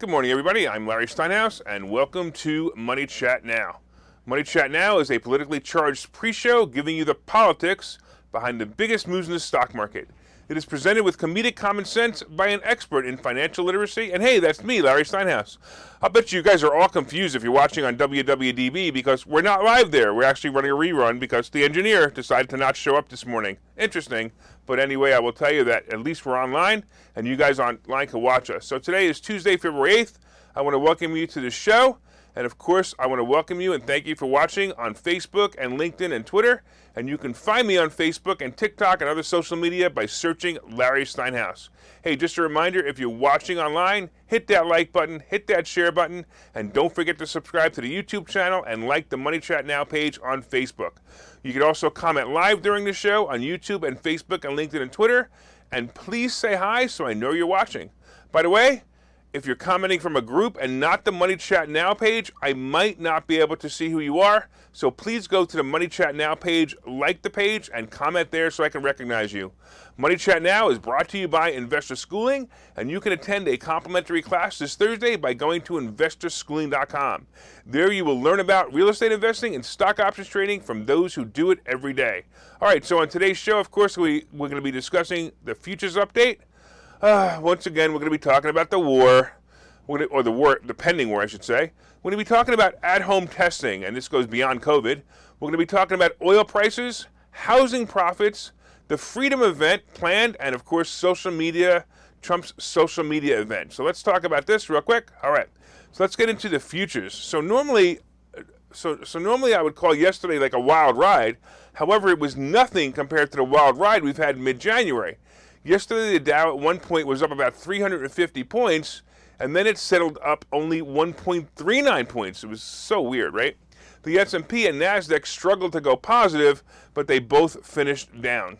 Good morning, everybody. I'm Larry Steinhouse, and welcome to Money Chat Now. Money Chat Now is a politically charged pre-show giving you the politics behind the biggest moves in the stock market. It is presented with comedic common sense by an expert in financial literacy, and hey, that's me, Larry Steinhouse. I'll bet you guys are all confused if you're watching on WWDB because we're not live there. We're actually running a rerun because the engineer decided to not show up this morning. Interesting. But anyway, I will tell you that at least we're online, and you guys online can watch us. So today is Tuesday, February 8th. I want to welcome you to the show. And of course, I want to welcome you and thank you for watching on Facebook and LinkedIn and Twitter. And you can find me on Facebook and TikTok and other social media by searching Larry Steinhouse. Hey, just a reminder, if you're watching online, hit that like button, hit that share button, and don't forget to subscribe to the YouTube channel and like the Money Chat Now page on Facebook. You can also comment live during the show on YouTube and Facebook and LinkedIn and Twitter. And please say hi so I know you're watching. By the way, if you're commenting from a group and not the Money Chat Now page, I might not be able to see who you are. So please go to the Money Chat Now page, like the page, and comment there so I can recognize you. Money Chat Now is brought to you by Investor Schooling, and you can attend a complimentary class this Thursday by going to investorschooling.com. There you will learn about real estate investing and stock options trading from those who do it every day. All right, so on today's show, of course, we're going to be discussing the futures update. Once again, we're going to be talking about the war, the pending war, I should say. We're going to be talking about at-home testing, and this goes beyond COVID. We're going to be talking about oil prices, housing profits, the Freedom event planned, and of course, social media, Trump's social media event. So let's talk about this real quick. All right, so let's get into the futures. So normally I would call yesterday like a wild ride. However, it was nothing compared to the wild ride we've had in mid-January. Yesterday, the Dow at one point was up about 350 points, and then it settled up only 1.39 points. It was so weird, right? The S&P and NASDAQ struggled to go positive, but they both finished down.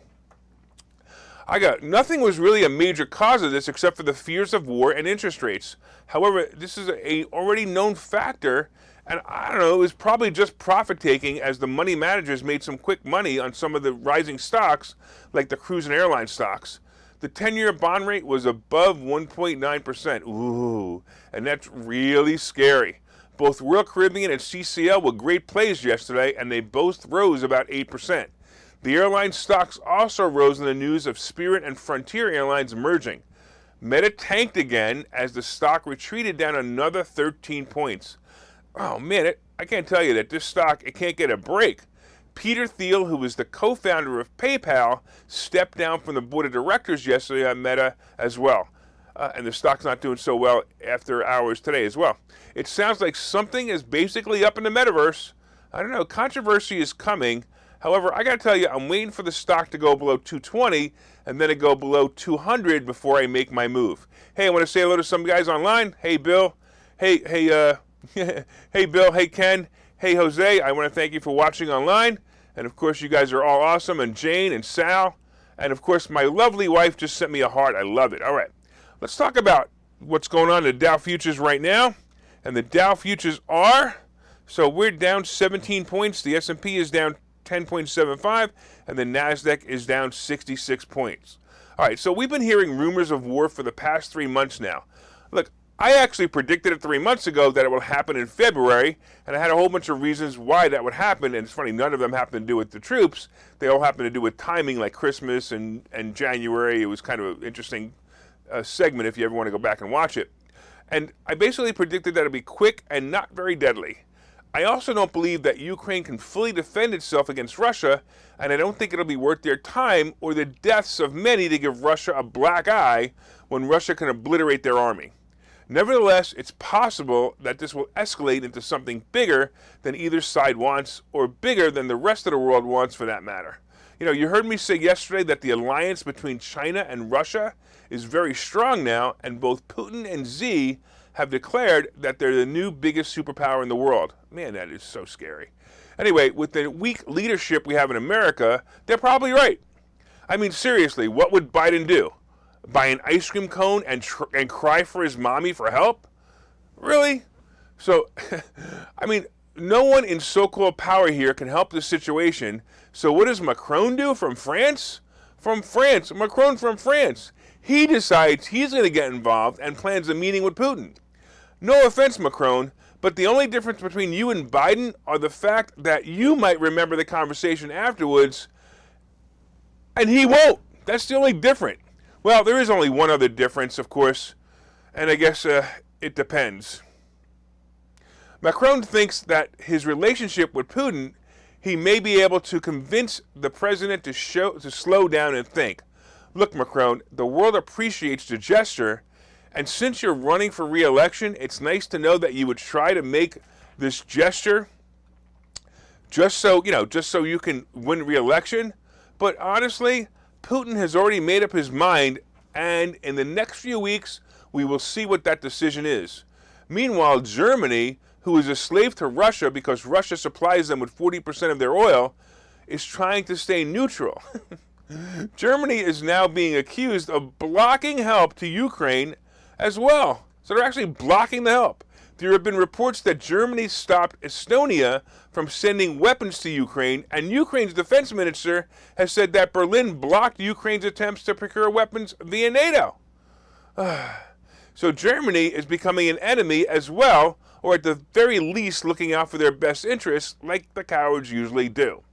Nothing was really a major cause of this except for the fears of war and interest rates. However, this is a already known factor, and I don't know, it was probably just profit-taking as the money managers made some quick money on some of the rising stocks, like the cruise and airline stocks. The 10-year bond rate was above 1.9%. Ooh, and that's really scary. Both Royal Caribbean and CCL were great plays yesterday, and they both rose about 8%. The airline stocks also rose in the news of Spirit and Frontier Airlines merging. Meta tanked again as the stock retreated down another 13 points. Oh man, I can't tell you that this stock, it can't get a break. Peter Thiel, who was the co-founder of PayPal, stepped down from the board of directors yesterday on Meta as well. And the stock's not doing so well after hours today as well. It sounds like something is basically up in the metaverse. I don't know, controversy is coming. However, I got to tell you, I'm waiting for the stock to go below 220 and then to go below 200 before I make my move. Hey, I want to say hello to some guys online. Hey, Bill. Hey, Bill. Hey, Ken. Hey, Jose. I want to thank you for watching online. And, of course, you guys are all awesome. And Jane and Sal. And, of course, my lovely wife just sent me a heart. I love it. All right. Let's talk about what's going on in the Dow futures right now. And the Dow futures are, so we're down 17 points. The S&P is down 10.75. And the NASDAQ is down 66 points. All right. So we've been hearing rumors of war for the past 3 months now. Look, I actually predicted it 3 months ago that it will happen in February, and I had a whole bunch of reasons why that would happen, and it's funny, none of them happen to do with the troops. They all happen to do with timing, like Christmas and January. It was kind of an interesting segment if you ever want to go back and watch it. And I basically predicted that it would be quick and not very deadly. I also don't believe that Ukraine can fully defend itself against Russia, and I don't think it'll be worth their time or the deaths of many to give Russia a black eye when Russia can obliterate their army. Nevertheless, it's possible that this will escalate into something bigger than either side wants, or bigger than the rest of the world wants for that matter. You know, you heard me say yesterday that the alliance between China and Russia is very strong now, and both Putin and Xi have declared that they're the new biggest superpower in the world. Man, that is so scary. Anyway, with the weak leadership we have in America, they're probably right. I mean, seriously, what would Biden do? Buy an ice cream cone and cry for his mommy for help? Really? So, I mean, no one in so-called power here can help the situation. So what does Macron do from France? Macron from France. He decides he's going to get involved and plans a meeting with Putin. No offense, Macron, but the only difference between you and Biden are the fact that you might remember the conversation afterwards, and he won't. That's the only difference. Well, there is only one other difference, of course, and I guess it depends. Macron thinks that his relationship with Putin, he may be able to convince the president to slow down and think. Look, Macron, the world appreciates the gesture, and since you're running for re-election, it's nice to know that you would try to make this gesture just so you can win re-election. But honestly, Putin has already made up his mind, and in the next few weeks, we will see what that decision is. Meanwhile, Germany, who is a slave to Russia because Russia supplies them with 40% of their oil, is trying to stay neutral. Germany is now being accused of blocking help to Ukraine as well. So they're actually blocking the help. There have been reports that Germany stopped Estonia from sending weapons to Ukraine, and Ukraine's defense minister has said that Berlin blocked Ukraine's attempts to procure weapons via NATO. So Germany is becoming an enemy as well, or at the very least looking out for their best interests, like the cowards usually do.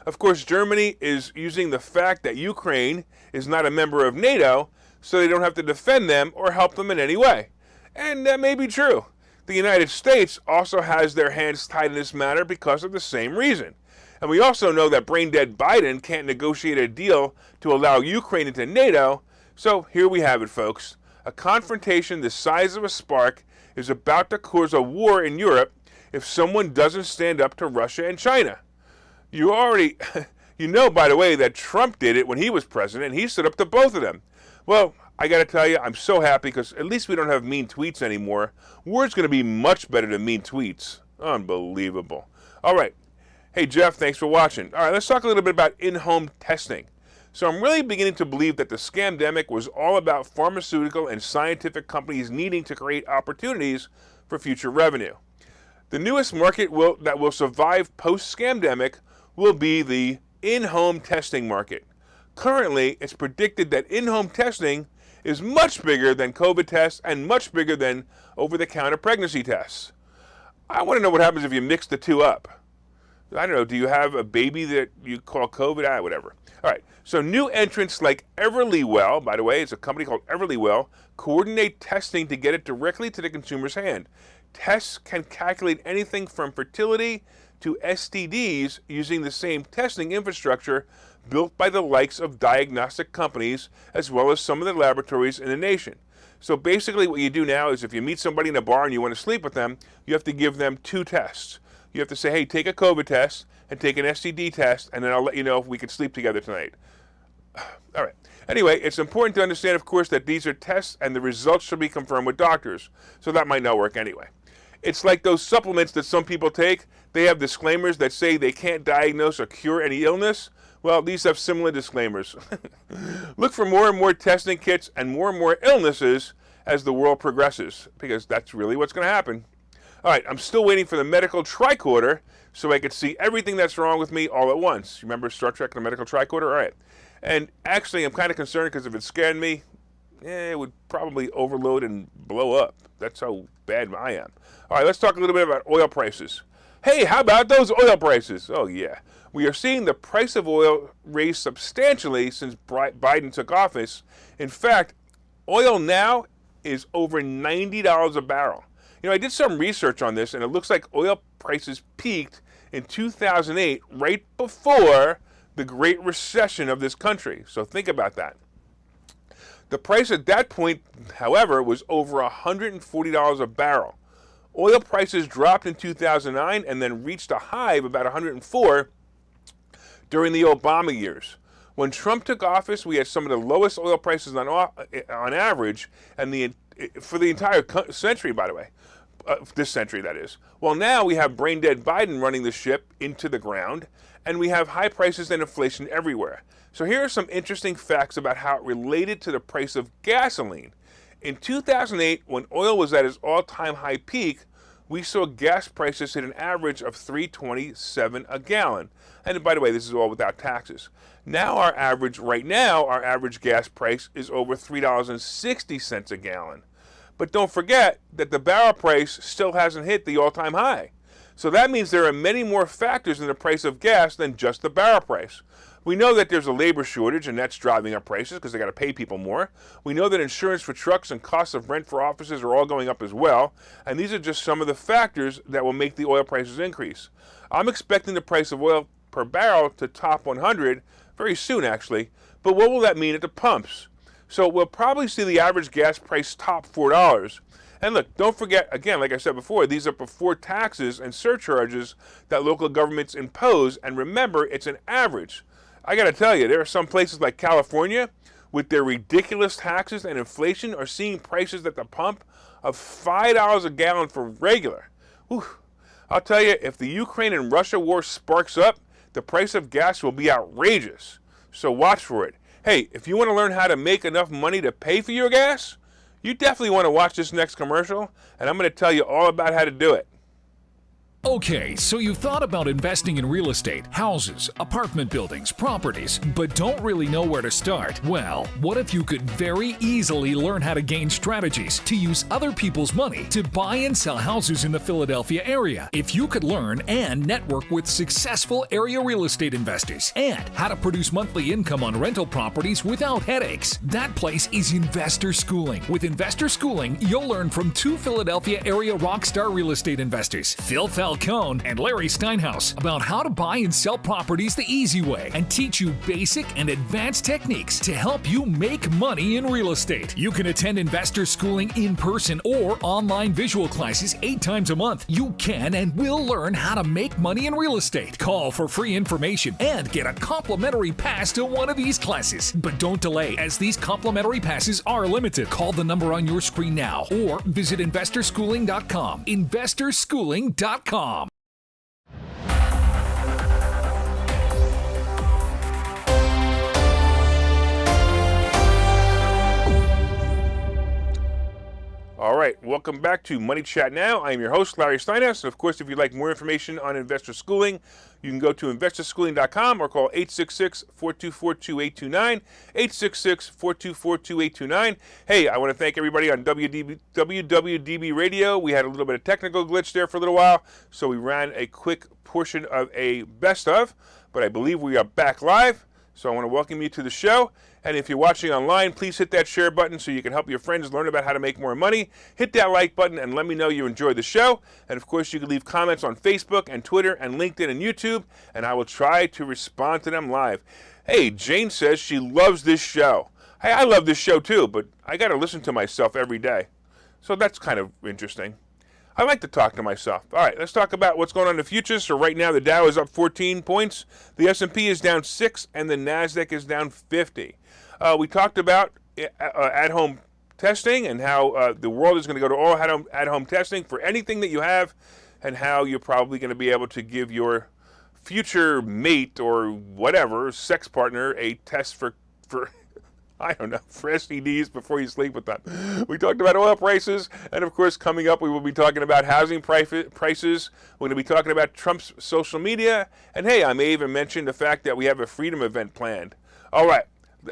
Of course, Germany is using the fact that Ukraine is not a member of NATO so they don't have to defend them or help them in any way. And that may be true. The United States also has their hands tied in this matter because of the same reason. And we also know that brain-dead Biden can't negotiate a deal to allow Ukraine into NATO. So here we have it, folks. A confrontation the size of a spark is about to cause a war in Europe if someone doesn't stand up to Russia and China. You know, by the way, that Trump did it when he was president, and he stood up to both of them. Well, I got to tell you, I'm so happy because at least we don't have mean tweets anymore. War's going to be much better than mean tweets. Unbelievable. All right. Hey, Jeff, thanks for watching. All right, let's talk a little bit about in-home testing. So I'm really beginning to believe that the scamdemic was all about pharmaceutical and scientific companies needing to create opportunities for future revenue. The newest market that will survive post-scamdemic will be the in-home testing market. Currently, it's predicted that in-home testing is much bigger than COVID tests and much bigger than over-the-counter pregnancy tests. I want to know what happens if you mix the two up. I don't know, do you have a baby that you call COVID? Whatever. All right, so new entrants like Everlywell, by the way, it's a company called Everlywell, coordinate testing to get it directly to the consumer's hand. Tests can calculate anything from fertility to STDs using the same testing infrastructure built by the likes of diagnostic companies as well as some of the laboratories in the nation. So basically what you do now is if you meet somebody in a bar and you want to sleep with them, you have to give them two tests. You have to say, hey, take a COVID test and take an STD test, and then I'll let you know if we can sleep together tonight. All right. Anyway, it's important to understand, of course, that these are tests and the results should be confirmed with doctors. So that might not work anyway. It's like those supplements that some people take. They have disclaimers that say they can't diagnose or cure any illness. Well, these have similar disclaimers. Look for more and more testing kits and more illnesses as the world progresses, because that's really what's going to happen. All right, I'm still waiting for the medical tricorder so I could see everything that's wrong with me all at once. You remember Star Trek and the medical tricorder? All right. And actually, I'm kind of concerned because if it scanned me, it would probably overload and blow up. That's how bad I am. All right, let's talk a little bit about oil prices. Hey, how about those oil prices? Oh, yeah. We are seeing the price of oil raise substantially since Biden took office. In fact, oil now is over $90 a barrel. You know, I did some research on this, and it looks like oil prices peaked in 2008, right before the Great Recession of this country. So think about that. The price at that point, however, was over $140 a barrel. Oil prices dropped in 2009 and then reached a high of about $104 during the Obama years. When Trump took office, we had some of the lowest oil prices on average, and for the entire century, by the way. This century, that is. Well, now we have brain-dead Biden running the ship into the ground, and we have high prices and inflation everywhere. So here are some interesting facts about how it related to the price of gasoline. In 2008, when oil was at its all-time high peak, we saw gas prices hit an average of $3.27 a gallon. And by the way, this is all without taxes. Now our average gas price is over $3.60 a gallon. But don't forget that the barrel price still hasn't hit the all-time high. So that means there are many more factors in the price of gas than just the barrel price. We know that there's a labor shortage, and that's driving up prices because they got to pay people more. We know that insurance for trucks and costs of rent for offices are all going up as well. And these are just some of the factors that will make the oil prices increase. I'm expecting the price of oil per barrel to top 100 very soon, actually. But what will that mean at the pumps? So we'll probably see the average gas price top $4. And look, don't forget, again, like I said before, these are before taxes and surcharges that local governments impose. And remember, it's an average. I got to tell you, there are some places like California with their ridiculous taxes and inflation are seeing prices at the pump of $5 a gallon for regular. Whew. I'll tell you, if the Ukraine and Russia war sparks up, the price of gas will be outrageous. So watch for it. Hey, if you want to learn how to make enough money to pay for your gas, you definitely want to watch this next commercial, and I'm going to tell you all about how to do it. Okay, so you've thought about investing in real estate, houses, apartment buildings, properties, but don't really know where to start? Well, what if you could very easily learn how to gain strategies to use other people's money to buy and sell houses in the Philadelphia area? If you could learn and network with successful area real estate investors and how to produce monthly income on rental properties without headaches, that place is Investor Schooling. With Investor Schooling, you'll learn from two Philadelphia area rockstar real estate investors, Phil Falcone and Larry Steinhouse, about how to buy and sell properties the easy way and teach you basic and advanced techniques to help you make money in real estate. You can attend Investor Schooling in person or online visual classes 8 times a month. You can and will learn how to make money in real estate. Call for free information and get a complimentary pass to one of these classes. But don't delay, as these complimentary passes are limited. Call the number on your screen now or visit investorschooling.com. investorschooling.com. All right, welcome back to Money Chat Now. I am your host, Larry Steinhouse. And of course, if you'd like more information on Investor Schooling, you can go to investorschooling.com or call 866-424-2829, 866-424-2829. Hey, I want to thank everybody on WWDB Radio. We had a little bit of technical glitch there for a little while, so we ran a quick portion of a best of, but I believe we are back live. So I want to welcome you to the show. And if you're watching online, please hit that share button so you can help your friends learn about how to make more money. Hit that like button and let me know you enjoyed the show. And of course, you can leave comments on Facebook and Twitter and LinkedIn and YouTube, and I will try to respond to them live. Hey, Jane says she loves this show. Hey, I love this show too, but I got to listen to myself every day. So that's kind of interesting. I like to talk to myself. All right, let's talk about what's going on in the futures. So right now, the Dow is up 14 points. The S&P is down 6, and the NASDAQ is down 50. We talked about at-home testing and how the world is going to go to all at-home testing for anything that you have, and how you're probably going to be able to give your future mate or whatever, sex partner, a test for I don't know, for STDs before you sleep with them. We talked about oil prices, and of course, coming up, we will be talking about housing prices. We're going to be talking about Trump's social media, and hey, I may even mention the fact that we have a freedom event planned. All right.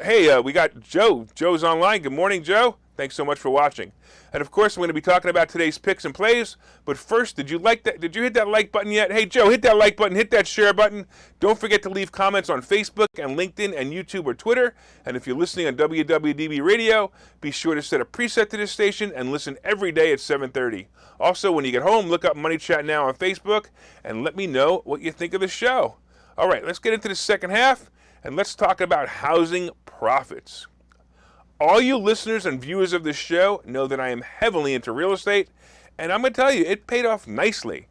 Hey, we got Joe. Joe's online. Good morning, Joe. Thanks so much for watching. And of course, I'm going to be talking about today's picks and plays. But first, did you like that? Did you hit that like button yet? Hey, Joe, hit that like button, hit that share button. Don't forget to leave comments on Facebook and LinkedIn and YouTube or Twitter. And if you're listening on WWDB Radio, be sure to set a preset to this station and listen every day at 7:30. Also, when you get home, look up Money Chat Now on Facebook and let me know what you think of the show. All right, let's get into the second half, and let's talk about housing profits. All you listeners and viewers of this show know that I am heavily into real estate, and I'm going to tell you, it paid off nicely.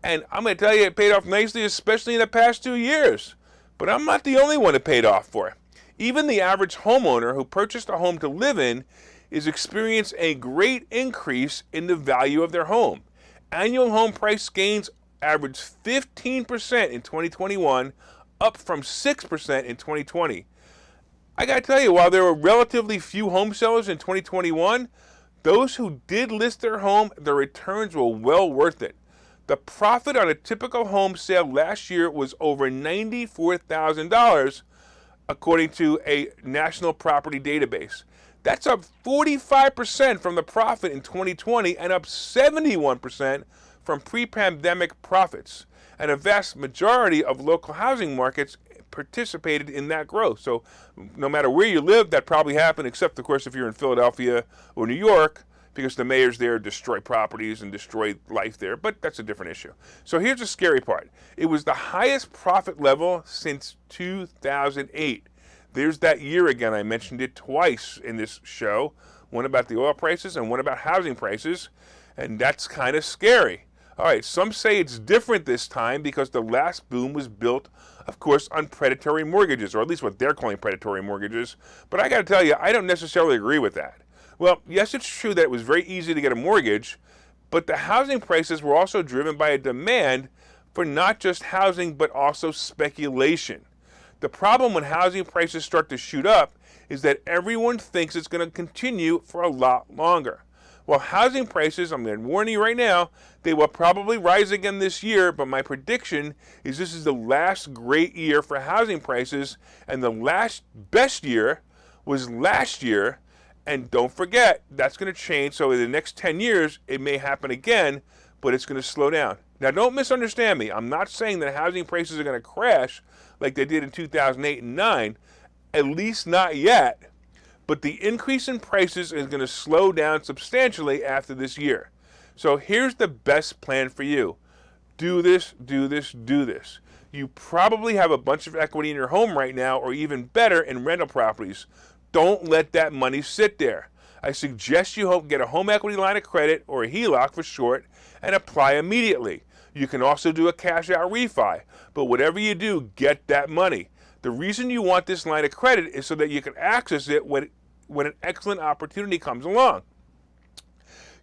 And I'm going to tell you, it paid off nicely, especially in the past 2 years. But I'm not the only one it paid off for. Even the average homeowner who purchased a home to live in is experiencing a great increase in the value of their home. Annual home price gains averaged 15% in 2021, up from 6% in 2020. I got to tell you, while there were relatively few home sellers in 2021, those who did list their home, their returns were well worth it. The profit on a typical home sale last year was over $94,000, according to a national property database. That's up 45% from the profit in 2020 and up 71% from pre-pandemic profits. And a vast majority of local housing markets participated in that growth. So no matter where you live, that probably happened, except, of course, if you're in Philadelphia or New York, because the mayors there destroy properties and destroy life there, but that's a different issue. So here's the scary part. It was the highest profit level since 2008. There's that year again. I mentioned it twice in this show, one about the oil prices and one about housing prices, and that's kind of scary. All right, some say it's different this time because the last boom was built, of course, on predatory mortgages, or at least what they're calling predatory mortgages. But I got to tell you, I don't necessarily agree with that. Well, yes, it's true that it was very easy to get a mortgage, but the housing prices were also driven by a demand for not just housing, but also speculation. The problem when housing prices start to shoot up is that everyone thinks it's going to continue for a lot longer. Well, housing prices, I'm going to warn you right now, they will probably rise again this year, but my prediction is this is the last great year for housing prices, and the last best year was last year. And don't forget, that's going to change. So in the next 10 years, it may happen again, but it's going to slow down. Now, don't misunderstand me. I'm not saying that housing prices are going to crash like they did in 2008 and 9, at least not yet. But the increase in prices is going to slow down substantially after this year. So here's the best plan for you. Do this, do this, do this. You probably have a bunch of equity in your home right now, or even better, in rental properties. Don't let that money sit there. I suggest you get a home equity line of credit, or a HELOC for short, and apply immediately. You can also do a cash out refi, but whatever you do, get that money. The reason you want this line of credit is so that you can access it when an excellent opportunity comes along.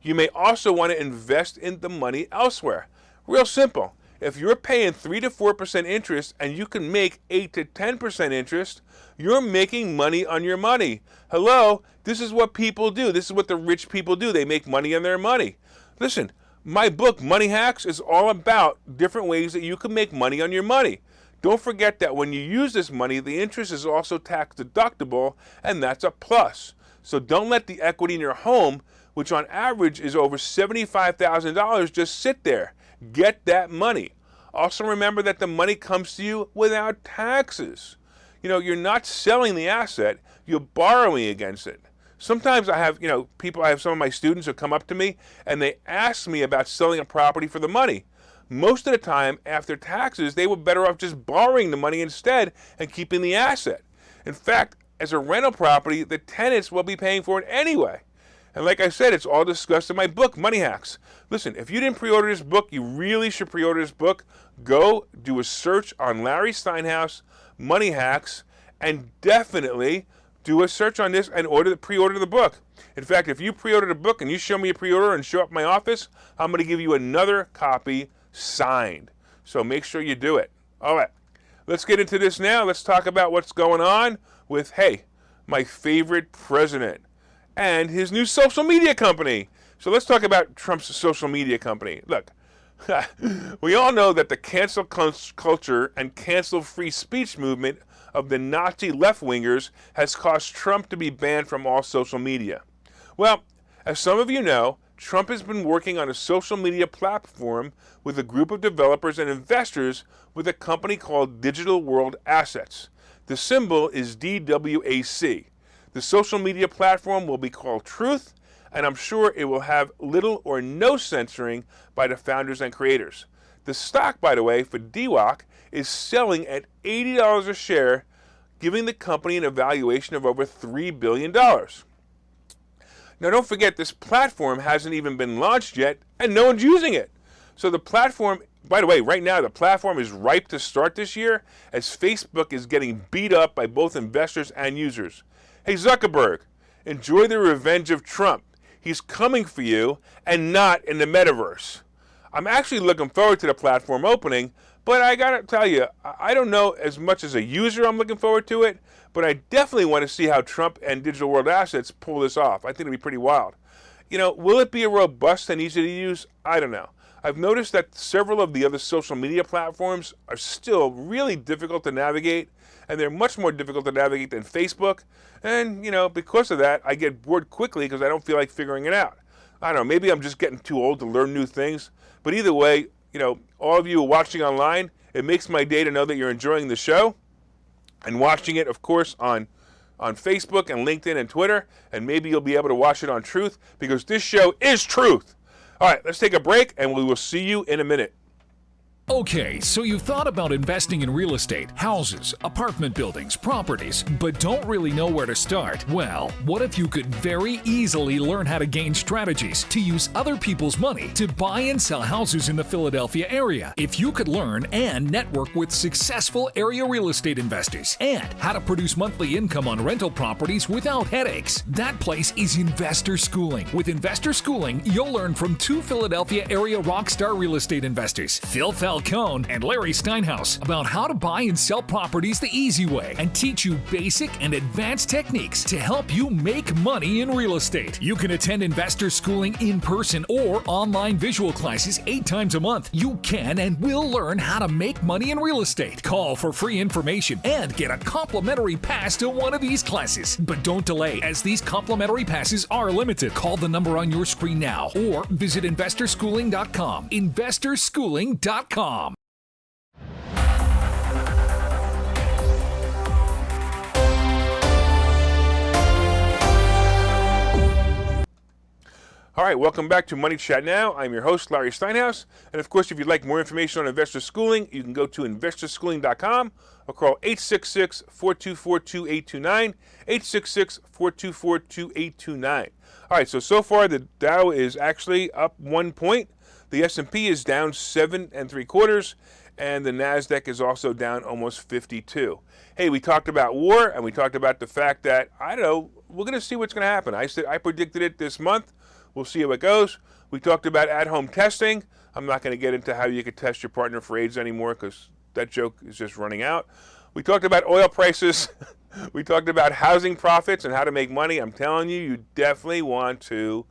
You may also want to invest in the money elsewhere. Real simple. If you're paying 3 to 4% interest and you can make 8 to 10% interest, you're making money on your money. Hello, this is what people do. This is what the rich people do. They make money on their money. Listen, my book, Money Hacks, is all about different ways that you can make money on your money. Don't forget that when you use this money, the interest is also tax deductible, and that's a plus. So don't let the equity in your home, which on average is over $75,000, just sit there. Get that money. Also remember that the money comes to you without taxes. You know, you're not selling the asset, you're borrowing against it. Sometimes I have some of my students who come up to me and they ask me about selling a property for the money. Most of the time, after taxes, they were better off just borrowing the money instead and keeping the asset. In fact, as a rental property, the tenants will be paying for it anyway. And like I said, it's all discussed in my book, Money Hacks. Listen, if you didn't pre-order this book, you really should pre-order this book. Go do a search on Larry Steinhouse, Money Hacks, and definitely do a search on this and pre-order the book. In fact, if you pre-order the book and you show me a pre-order and show up at my office, I'm going to give you another copy signed. So make sure you do it. All right, let's get into this now. Let's talk about what's going on with, my favorite president and his new social media company. So let's talk about Trump's social media company. Look, we all know that the cancel culture and cancel free speech movement of the Nazi left-wingers has caused Trump to be banned from all social media. Well, as some of you know, Trump has been working on a social media platform with a group of developers and investors with a company called Digital World Assets. The symbol is DWAC. The social media platform will be called Truth, and I'm sure it will have little or no censoring by the founders and creators. The stock, by the way, for DWAC is selling at $80 a share, giving the company an evaluation of over $3 billion. Now, don't forget, this platform hasn't even been launched yet, and no one's using it. So the platform, by the way, right now, the platform is ripe to start this year, as Facebook is getting beat up by both investors and users. Hey, Zuckerberg, enjoy the revenge of Trump. He's coming for you, and not in the metaverse. I'm actually looking forward to the platform opening, but I gotta tell you, I don't know as much as a user I'm looking forward to it, but I definitely want to see how Trump and Digital World Assets pull this off. I think it'll be pretty wild. Will it be a robust and easy to use? I don't know. I've noticed that several of the other social media platforms are still really difficult to navigate, and they're much more difficult to navigate than Facebook. And, because of that, I get bored quickly because I don't feel like figuring it out. I don't know, maybe I'm just getting too old to learn new things. But either way, all of you who are watching online, it makes my day to know that you're enjoying the show and watching it, of course, on Facebook and LinkedIn and Twitter. And maybe you'll be able to watch it on Truth, because this show is truth. All right, let's take a break, and we will see you in a minute. Okay, so you've thought about investing in real estate, houses, apartment buildings, properties, but don't really know where to start? Well, what if you could very easily learn how to gain strategies to use other people's money to buy and sell houses in the Philadelphia area? If you could learn and network with successful area real estate investors and how to produce monthly income on rental properties without headaches, that place is Investor Schooling. With Investor Schooling, you'll learn from two Philadelphia area rockstar real estate investors, Phil Falcone and Larry Steinhouse, about how to buy and sell properties the easy way and teach you basic and advanced techniques to help you make money in real estate. You can attend Investor Schooling in person or online visual classes 8 times a month. You can and will learn how to make money in real estate. Call for free information and get a complimentary pass to one of these classes. But don't delay, as these complimentary passes are limited. Call the number on your screen now or visit investorschooling.com. investorschooling.com. All right, welcome back to Money Chat Now. I'm your host, Larry Steinhouse. And of course, if you'd like more information on Investor Schooling, you can go to investorschooling.com or call 866-424-2829, 866-424-2829. All right, so far the Dow is actually up 1 point. The S&P is down 7 3/4, and the NASDAQ is also down almost 52. Hey, we talked about war, and we talked about the fact that, I don't know, we're going to see what's going to happen. I predicted it this month. We'll see how it goes. We talked about at-home testing. I'm not going to get into how you could test your partner for AIDS anymore, because that joke is just running out. We talked about oil prices. We talked about housing profits and how to make money. I'm telling you, you definitely want to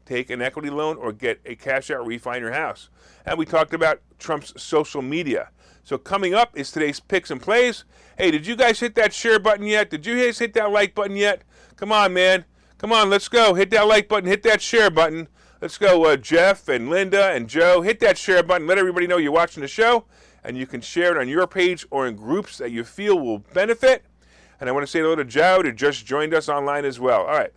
take an equity loan or get a cash-out refi in your house. And we talked about Trump's social media. So coming up is today's picks and plays. Hey, did you guys hit that share button yet? Did you guys hit that like button yet? Come on, man. Come on, let's go. Hit that like button. Hit that share button. Let's go, Jeff and Linda and Joe. Hit that share button. Let everybody know you're watching the show. And you can share it on your page or in groups that you feel will benefit. And I want to say hello to Joe, who just joined us online as well. All right.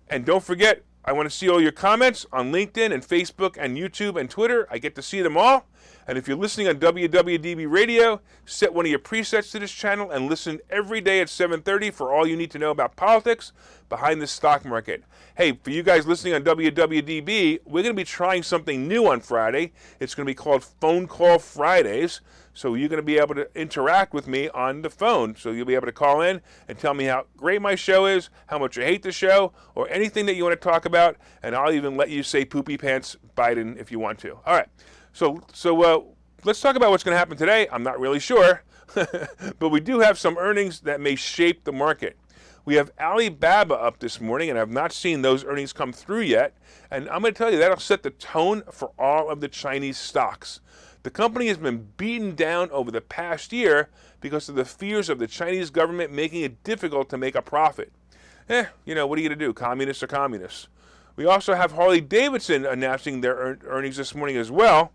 And don't forget, I want to see all your comments on LinkedIn and Facebook and YouTube and Twitter. I get to see them all. And if you're listening on WWDB Radio, set one of your presets to this channel and listen every day at 7:30 for all you need to know about politics behind the stock market. Hey, for you guys listening on WWDB, we're going to be trying something new on Friday. It's going to be called Phone Call Fridays. So you're going to be able to interact with me on the phone. So you'll be able to call in and tell me how great my show is, how much you hate the show, or anything that you want to talk about. And I'll even let you say poopy pants Biden if you want to. All right. So let's talk about what's going to happen today. I'm not really sure, but we do have some earnings that may shape the market. We have Alibaba up this morning, and I've not seen those earnings come through yet. And I'm going to tell you, that'll set the tone for all of the Chinese stocks. The company has been beaten down over the past year because of the fears of the Chinese government making it difficult to make a profit. What are you going to do? Communists are communists. We also have Harley-Davidson announcing their earnings this morning as well.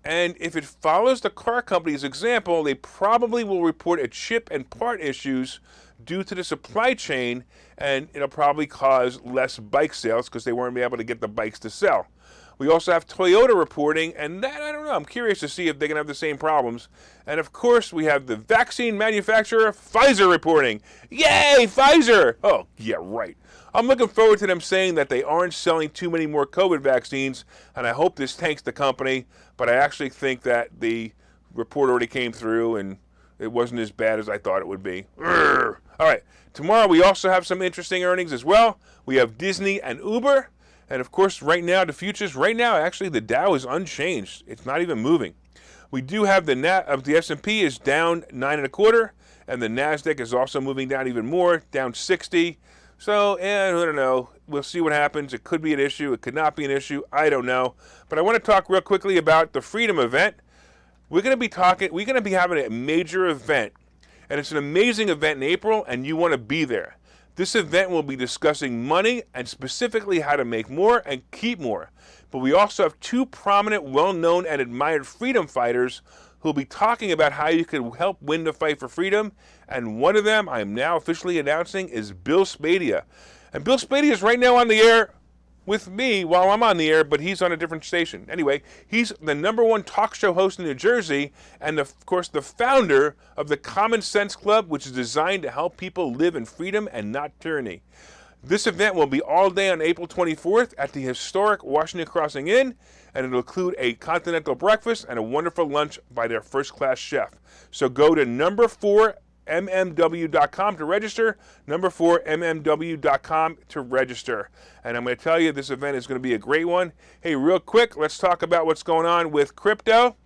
And if it follows the car company's example, they probably will report a chip and part issues due to the supply chain, and it'll probably cause less bike sales because they won't be able to get the bikes to sell. We also have Toyota reporting, and that, I don't know, I'm curious to see if they're going to have the same problems. And of course, we have the vaccine manufacturer Pfizer reporting. Yay, Pfizer! Oh, yeah, right. I'm looking forward to them saying that they aren't selling too many more COVID vaccines, and I hope this tanks the company, but I actually think that the report already came through, and it wasn't as bad as I thought it would be. Urgh. All right, tomorrow we also have some interesting earnings as well. We have Disney and Uber, and of course, right now, the futures, actually, the Dow is unchanged. It's not even moving. We do have the S&P is down 9 1/4, and the NASDAQ is also moving down even more, down 60. So, I don't know. we'll see what happens. It could be an issue. It could not be an issue. I don't know. But I want to talk real quickly about the Freedom event. We're going to be having a major event, and it's an amazing event in April, and you want to be there. This event will be discussing money and specifically how to make more and keep more. But we also have two prominent, well-known, and admired freedom fighters who will be talking about how you can help win the fight for freedom. And one of them, I am now officially announcing, is Bill Spadea. And Bill Spadea is right now on the air with me while I'm on the air, but he's on a different station. Anyway, he's the #1 talk show host in New Jersey, and of course the founder of the Common Sense Club, which is designed to help people live in freedom and not tyranny. This event will be all day on April 24th at the historic Washington Crossing Inn, and it'll include a continental breakfast and a wonderful lunch by their first-class chef. So go to #4mmw.com to register, #4mmw.com to register. And I'm going to tell you, this event is going to be a great one. Hey, real quick, let's talk about what's going on with crypto.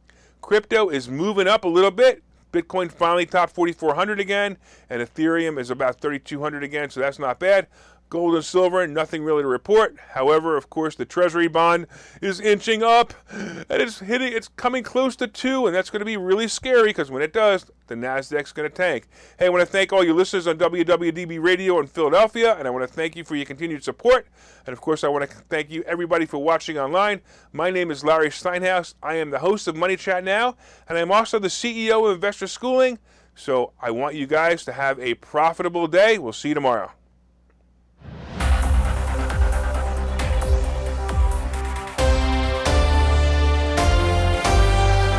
Crypto is moving up a little bit. Bitcoin finally topped 4,400 again, and Ethereum is about 3,200 again, so that's not bad. Gold and silver, nothing really to report. However, of course, the Treasury bond is inching up, and it's coming close to 2, and that's going to be really scary because when it does, the Nasdaq's going to tank. Hey, I want to thank all you listeners on WWDB Radio in Philadelphia, and I want to thank you for your continued support. And of course, I want to thank you, everybody, for watching online. My name is Larry Steinhouse. I am the host of Money Chat Now, and I'm also the CEO of Investor Schooling. So I want you guys to have a profitable day. We'll see you tomorrow.